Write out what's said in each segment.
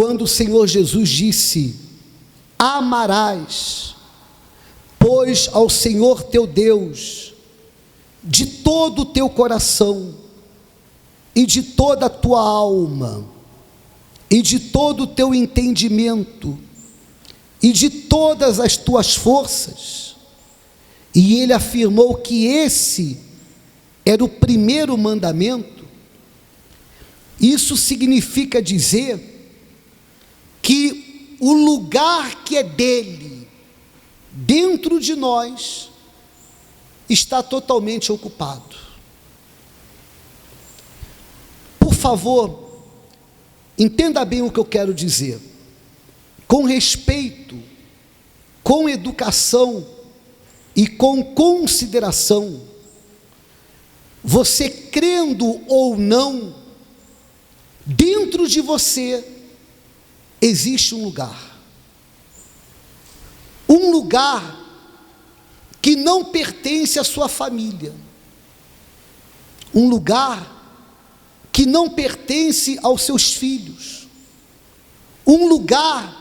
quando o Senhor Jesus disse: amarás, pois, ao Senhor teu Deus de todo o teu coração, e de toda a tua alma, e de todo o teu entendimento, e de todas as tuas forças. E ele afirmou que esse era o primeiro mandamento. Isso significa dizer que o lugar que é dele, dentro de nós, está totalmente ocupado. Por favor, entenda bem o que eu quero dizer. Com respeito, com educação e com consideração, você crendo ou não, dentro de você existe um lugar que não pertence à sua família, um lugar que não pertence aos seus filhos, um lugar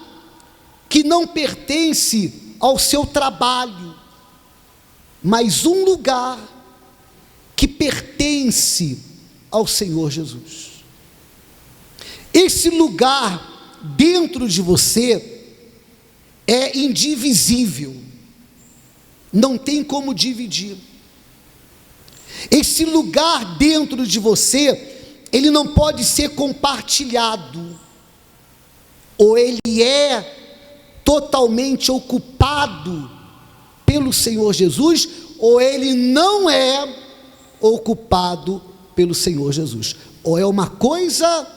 que não pertence ao seu trabalho, mas um lugar que pertence ao Senhor Jesus. Esse lugar dentro de você é indivisível, não tem como dividir. Esse lugar dentro de você, ele não pode ser compartilhado, ou ele é totalmente ocupado pelo Senhor Jesus, ou ele não é ocupado pelo Senhor Jesus. Ou é uma coisa,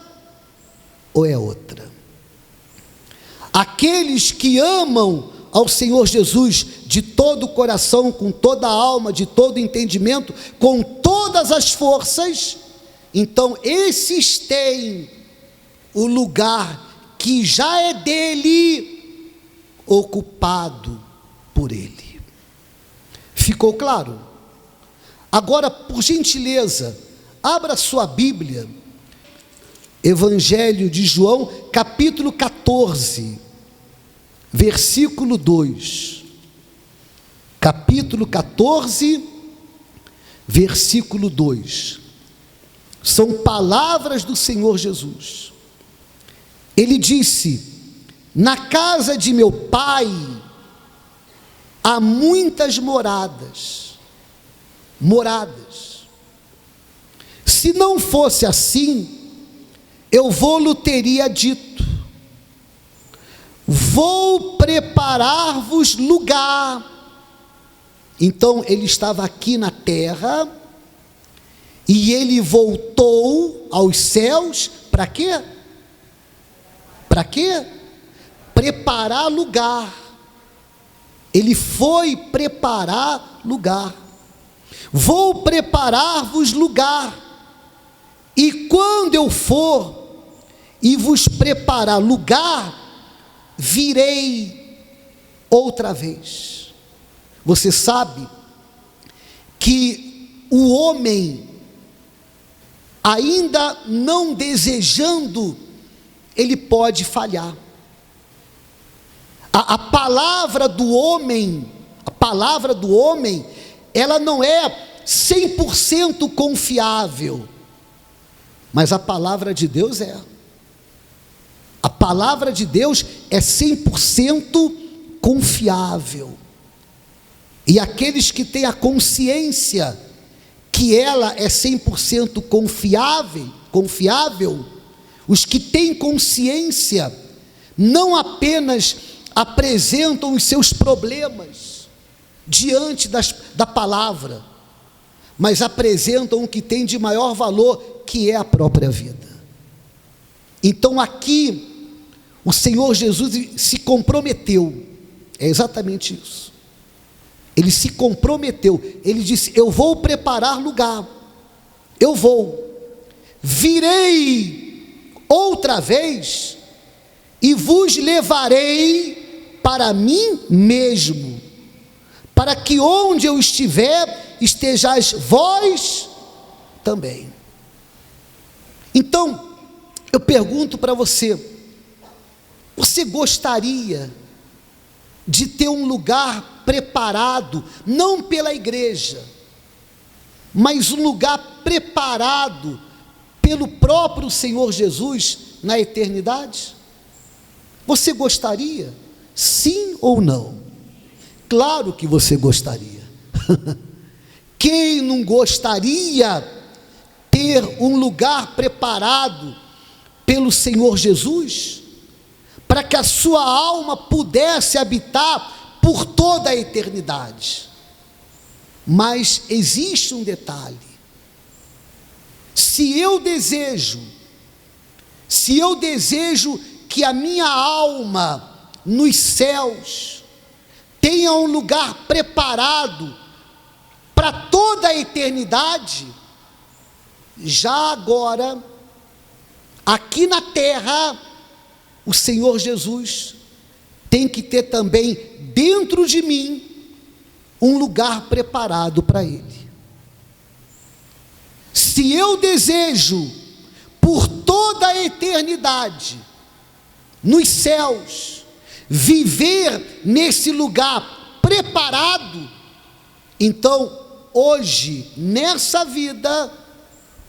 ou é outra. Aqueles que amam ao Senhor Jesus de todo o coração, com toda a alma, de todo o entendimento, com todas as forças, então esses têm o lugar que já é dele, ocupado por ele. Ficou claro? Agora, por gentileza, abra sua Bíblia, Evangelho de João, capítulo 14, versículo 2. Capítulo 14, versículo 2. São palavras do Senhor Jesus. Ele disse: na casa de meu Pai há muitas moradas. Se não fosse assim, eu vou-lhe teria dito: vou preparar-vos lugar. Então ele estava aqui na terra, e ele voltou aos céus, para quê? Para quê? Preparar lugar. Ele foi preparar lugar. Vou preparar-vos lugar, e quando eu for e vos preparar lugar, virei outra vez. Você sabe que o homem, ainda não desejando, ele pode falhar. A palavra do homem, ela não é 100% confiável, mas a palavra de Deus é. A palavra de Deus é 100% confiável. E aqueles que têm a consciência que ela é 100% confiável, os que têm consciência, não apenas apresentam os seus problemas diante da palavra, mas apresentam o que tem de maior valor, que é a própria vida. Então aqui, o Senhor Jesus se comprometeu, é exatamente isso. Ele se comprometeu, ele disse: eu vou preparar lugar, eu virei outra vez, e vos levarei para mim mesmo, para que onde eu estiver, estejais vós também. Então, eu pergunto para você: Você gostaria de ter um lugar preparado, não pela igreja, mas um lugar preparado pelo próprio Senhor Jesus na eternidade? Você gostaria? Sim ou não? Claro que você gostaria. Quem não gostaria ter um lugar preparado pelo Senhor Jesus, para que a sua alma pudesse habitar por toda a eternidade? Mas existe um detalhe: se eu desejo que a minha alma nos céus tenha um lugar preparado para toda a eternidade, já agora, aqui na terra, o Senhor Jesus tem que ter também dentro de mim um lugar preparado para Ele. Se eu desejo por toda a eternidade nos céus viver nesse lugar preparado, então hoje, nessa vida,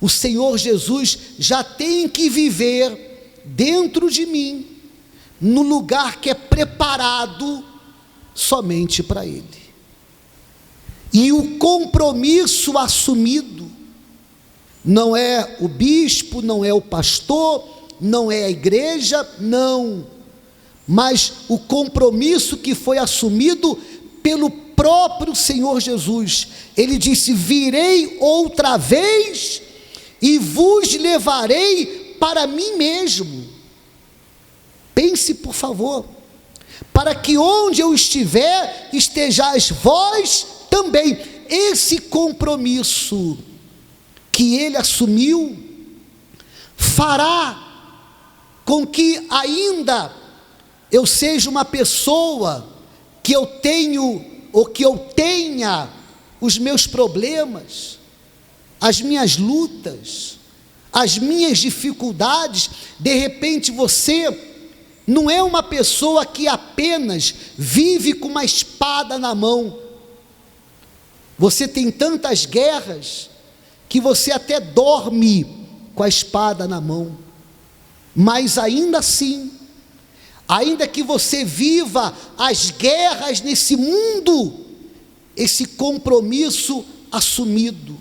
o Senhor Jesus já tem que viver dentro de mim, no lugar que é preparado somente para Ele. E o compromisso assumido não é o bispo, não é o pastor, não é a igreja, não, mas o compromisso que foi assumido pelo próprio Senhor Jesus. Ele disse: virei outra vez e vos levarei para mim mesmo. Pense, por favor, para que onde eu estiver, estejais vós também. Esse compromisso que ele assumiu fará com que ainda eu seja uma pessoa que eu tenho, ou que eu tenha os meus problemas, as minhas lutas, as minhas dificuldades. De repente você não é uma pessoa que apenas vive com uma espada na mão. Você tem tantas guerras que você até dorme com a espada na mão, mas ainda assim, ainda que você viva as guerras nesse mundo, esse compromisso assumido,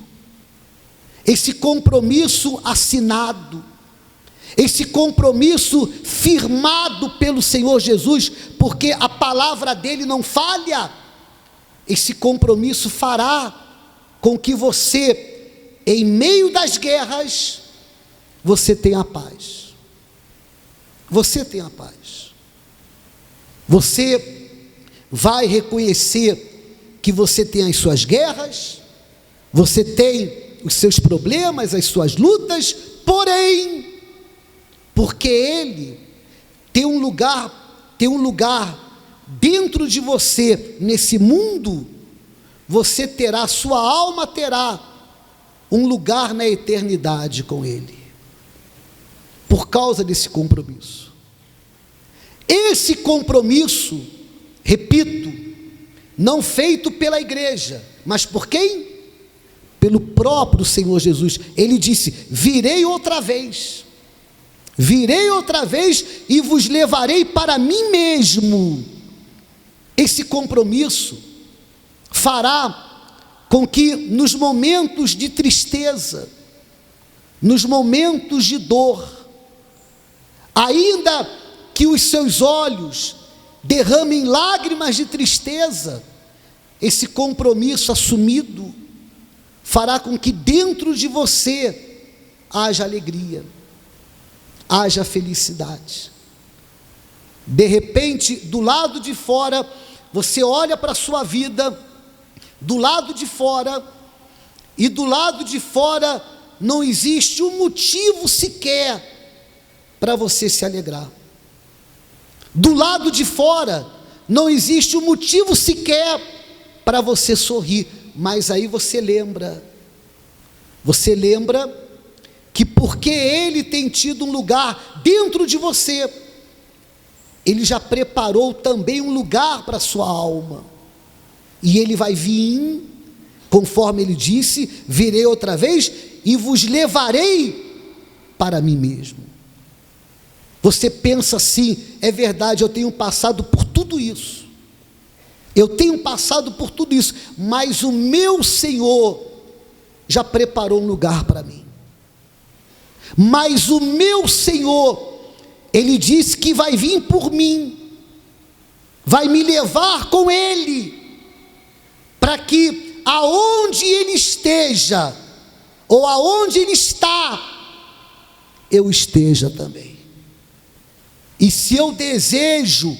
esse compromisso assinado, esse compromisso firmado pelo Senhor Jesus, porque a palavra dele não falha, esse compromisso fará com que você, em meio das guerras, você tenha paz. Você tenha paz. Você vai reconhecer que você tem as suas guerras, você tem os seus problemas, as suas lutas, porém, porque Ele tem um lugar dentro de você, nesse mundo, você terá, sua alma terá um lugar na eternidade com Ele, por causa desse compromisso. Esse compromisso, repito, não feito pela igreja, mas por quem? Pelo próprio Senhor Jesus. Ele disse: virei outra vez e vos levarei para mim mesmo. Esse compromisso fará com que nos momentos de tristeza, nos momentos de dor, ainda que os seus olhos derramem lágrimas de tristeza, esse compromisso assumido fará com que dentro de você haja alegria, haja felicidade. De repente, do lado de fora, você olha para a sua vida, do lado de fora, e do lado de fora não existe um motivo sequer para você se alegrar. Do lado de fora não existe um motivo sequer para você sorrir, mas aí você lembra que porque Ele tem tido um lugar dentro de você, Ele já preparou também um lugar para a sua alma. E Ele vai vir, conforme Ele disse: virei outra vez e vos levarei para mim mesmo. Você pensa assim: é verdade, eu tenho passado por tudo isso. Eu tenho passado por tudo isso, mas o meu Senhor já preparou um lugar para mim. Mas o meu Senhor, Ele disse que vai vir por mim, vai me levar com Ele, para que aonde Ele esteja, ou aonde Ele está, eu esteja também. E se eu desejo,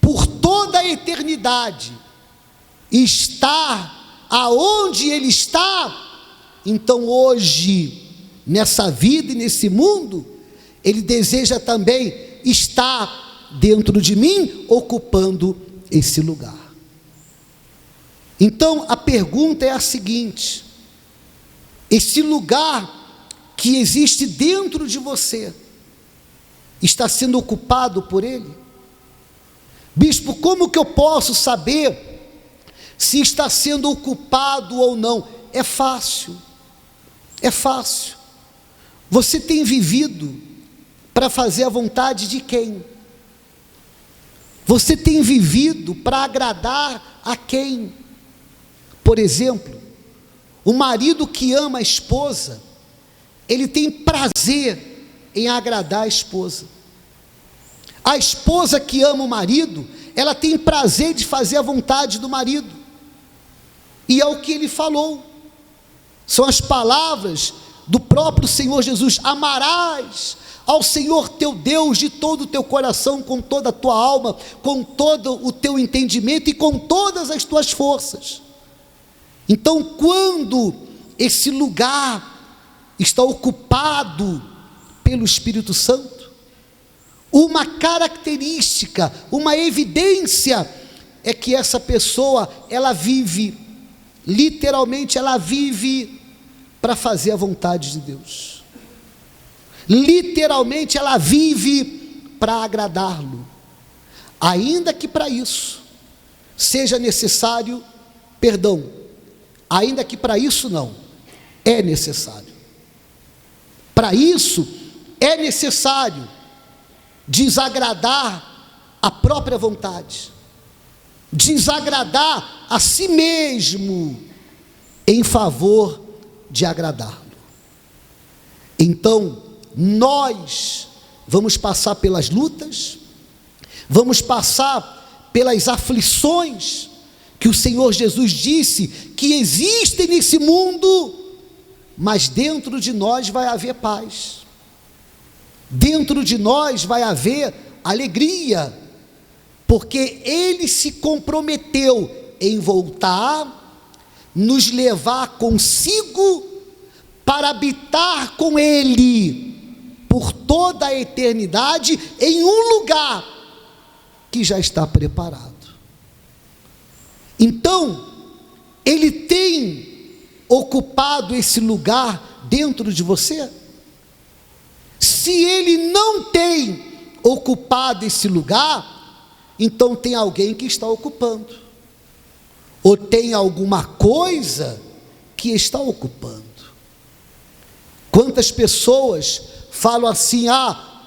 por toda a eternidade, estar aonde Ele está, então hoje, nessa vida e nesse mundo, Ele deseja também estar dentro de mim, ocupando esse lugar. Então a pergunta é a seguinte: esse lugar que existe dentro de você, está sendo ocupado por Ele? Bispo, como que eu posso saber se está sendo ocupado ou não? É fácil, é fácil. Você tem vivido para fazer a vontade de quem? Você tem vivido para agradar a quem? Por exemplo, o marido que ama a esposa, ele tem prazer em agradar a esposa. A esposa que ama o marido, ela tem prazer de fazer a vontade do marido. E é o que Ele falou. São as palavras do próprio Senhor Jesus: amarás ao Senhor teu Deus de todo o teu coração, com toda a tua alma, com todo o teu entendimento e com todas as tuas forças. Então, quando esse lugar está ocupado pelo Espírito Santo, uma característica, uma evidência, é que essa pessoa, ela vive, literalmente ela vive para fazer a vontade de Deus. Literalmente ela vive para agradá-lo, ainda que para isso seja necessário, ainda que para isso não, é necessário. Para isso é necessário desagradar a própria vontade, desagradar a si mesmo, em favor de agradá-lo. Então, nós vamos passar pelas lutas, vamos passar pelas aflições, que o Senhor Jesus disse que existem nesse mundo, mas dentro de nós vai haver paz. Dentro de nós vai haver alegria, porque Ele se comprometeu em voltar, nos levar consigo, para habitar com Ele, por toda a eternidade, em um lugar que já está preparado. Então, Ele tem ocupado esse lugar dentro de você? Se Ele não tem ocupado esse lugar, então tem alguém que está ocupando, ou tem alguma coisa que está ocupando. Quantas pessoas falam assim: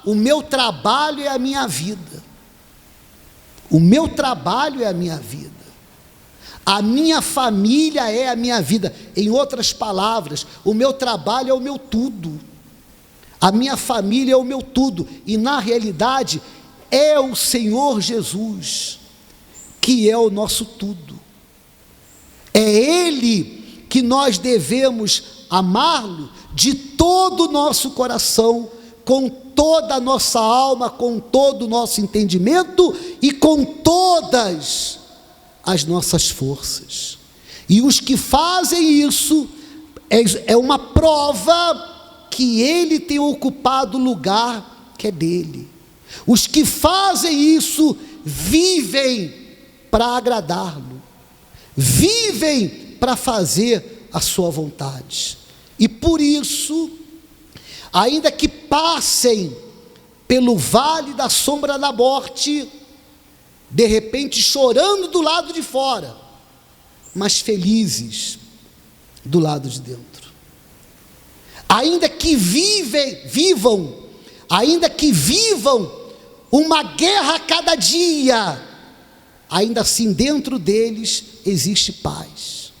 o meu trabalho é a minha vida, o meu trabalho é a minha vida, a minha família é a minha vida. Em outras palavras, o meu trabalho é o meu tudo, a minha família é o meu tudo, e na realidade é o Senhor Jesus que é o nosso tudo. É Ele que nós devemos amá-lo de todo o nosso coração, com toda a nossa alma, com todo o nosso entendimento e com todas as nossas forças. E os que fazem isso, é uma prova que Ele tem ocupado o lugar que é dele. Os que fazem isso vivem para agradá-lo, vivem para fazer a sua vontade. E por isso, ainda que passem pelo vale da sombra da morte, de repente chorando do lado de fora, mas felizes do lado de dentro. Ainda que vivam uma guerra a cada dia, ainda assim dentro deles existe paz,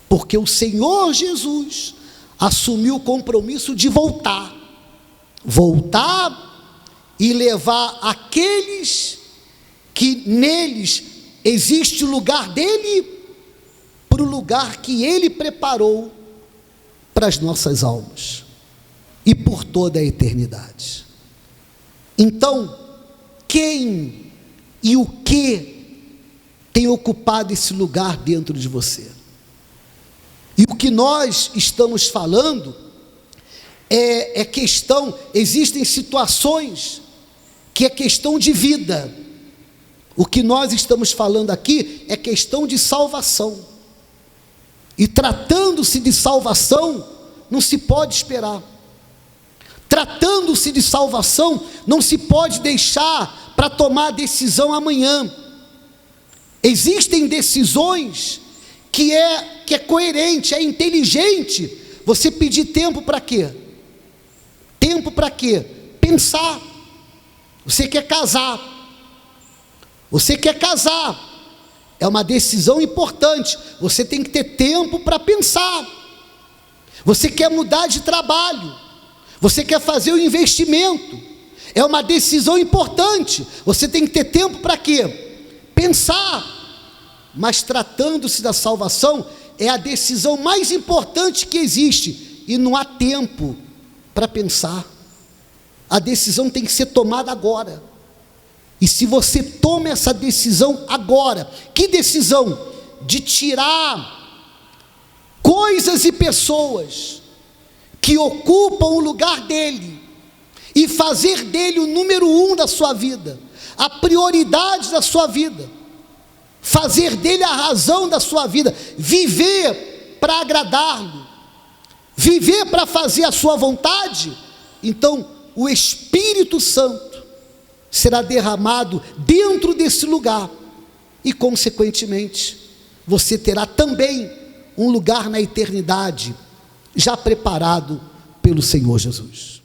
porque o Senhor Jesus assumiu o compromisso de voltar e levar aqueles que neles existe o lugar dele, para o lugar que ele preparou para as nossas almas, e por toda a eternidade. Então, quem e o que tem ocupado esse lugar dentro de você? E o que nós estamos falando é questão, existem situações que é questão de vida. O que nós estamos falando aqui é questão de salvação. E tratando-se de salvação, não se pode esperar. Tratando-se de salvação, não se pode deixar para tomar a decisão amanhã. Existem decisões que é coerente, é inteligente você pedir tempo para quê? Tempo para quê? Pensar. Você quer casar. É uma decisão importante. Você tem que ter tempo para pensar. Você quer mudar de trabalho. Você quer fazer um investimento. É uma decisão importante. Você tem que ter tempo para quê? Pensar. Mas tratando-se da salvação, é a decisão mais importante que existe. E não há tempo para pensar. A decisão tem que ser tomada agora. E se você toma essa decisão agora, que decisão? De tirar coisas e pessoas que ocupam o lugar dele, e fazer dele o número 1 da sua vida, a prioridade da sua vida, fazer dele a razão da sua vida, viver para agradá-lo, viver para fazer a sua vontade. Então o Espírito Santo será derramado dentro desse lugar, e consequentemente você terá também um lugar na eternidade já preparado pelo Senhor Jesus.